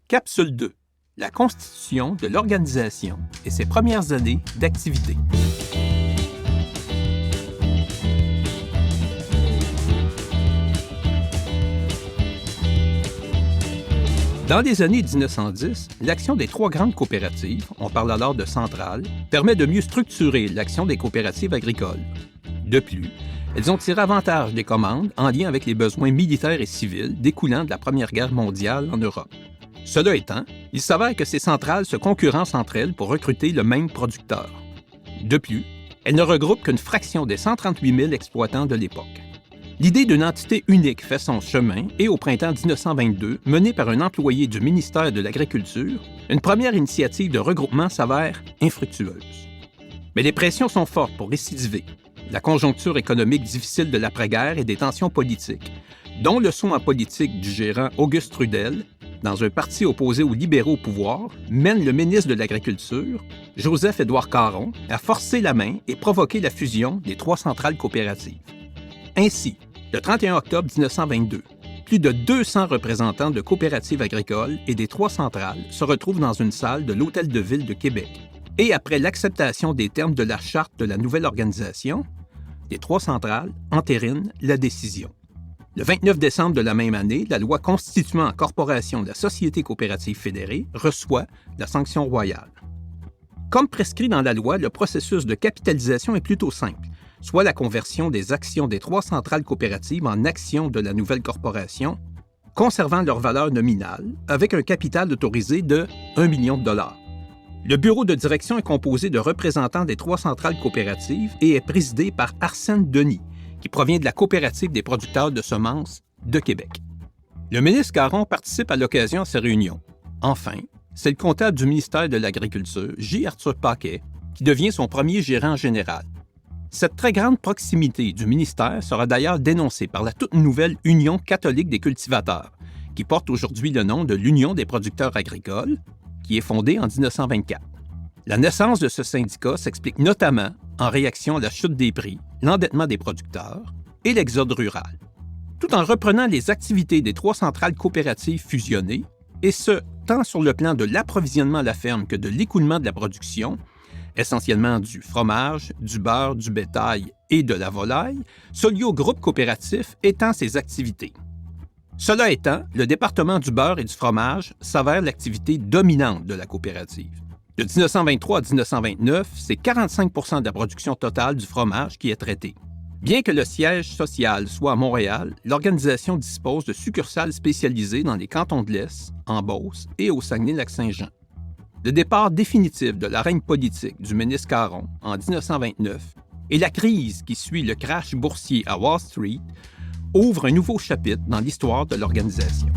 Capsule 2. La constitution de l'organisation et ses premières années d'activité. Dans les années 1910, l'action des trois grandes coopératives, on parle alors de centrales, permet de mieux structurer l'action des coopératives agricoles. De plus, elles ont tiré avantage des commandes en lien avec les besoins militaires et civils découlant de la Première Guerre mondiale en Europe. Cela étant, il s'avère que ces centrales se concurrencent entre elles pour recruter le même producteur. De plus, elles ne regroupent qu'une fraction des 138 000 exploitants de l'époque. L'idée d'une entité unique fait son chemin et au printemps 1922, menée par un employé du ministère de l'Agriculture, une première initiative de regroupement s'avère infructueuse. Mais les pressions sont fortes pour récidiver. La conjoncture économique difficile de l'après-guerre et des tensions politiques, dont le saut en politique du gérant Auguste Trudel, dans un parti opposé aux libéraux au pouvoir, mène le ministre de l'Agriculture, Joseph-Édouard Caron, à forcer la main et provoquer la fusion des trois centrales coopératives. Ainsi, le 31 octobre 1922, plus de 200 représentants de coopératives agricoles et des trois centrales se retrouvent dans une salle de l'Hôtel de Ville de Québec. Et après l'acceptation des termes de la charte de la nouvelle organisation, les trois centrales entérinent la décision. Le 29 décembre de la même année, la loi constituant en corporation de la Société coopérative fédérée reçoit la sanction royale. Comme prescrit dans la loi, le processus de capitalisation est plutôt simple, soit la conversion des actions des trois centrales coopératives en actions de la nouvelle corporation, conservant leur valeur nominale, avec un capital autorisé de 1 million de dollars. Le bureau de direction est composé de représentants des trois centrales coopératives et est présidé par Arsène Denis, qui provient de la Coopérative des producteurs de semences de Québec. Le ministre Caron participe à l'occasion à ces réunions. Enfin, c'est le comptable du ministère de l'Agriculture, J. Arthur Paquet, qui devient son premier gérant général. Cette très grande proximité du ministère sera d'ailleurs dénoncée par la toute nouvelle Union catholique des cultivateurs, qui porte aujourd'hui le nom de l'Union des producteurs agricoles, qui est fondée en 1924. La naissance de ce syndicat s'explique notamment en réaction à la chute des prix, l'endettement des producteurs et l'exode rural. Tout en reprenant les activités des trois centrales coopératives fusionnées, et ce, tant sur le plan de l'approvisionnement à la ferme que de l'écoulement de la production, essentiellement du fromage, du beurre, du bétail et de la volaille, Solio Groupe Coopératif étend ses activités. Cela étant, le département du beurre et du fromage s'avère l'activité dominante de la coopérative. De 1923 à 1929, c'est 45 % de la production totale du fromage qui est traitée. Bien que le siège social soit à Montréal, l'organisation dispose de succursales spécialisées dans les cantons de l'Est, en Beauce et au Saguenay-Lac-Saint-Jean. Le départ définitif de la règne politique du ministre Caron en 1929 et la crise qui suit le crash boursier à Wall Street ouvrent un nouveau chapitre dans l'histoire de l'organisation.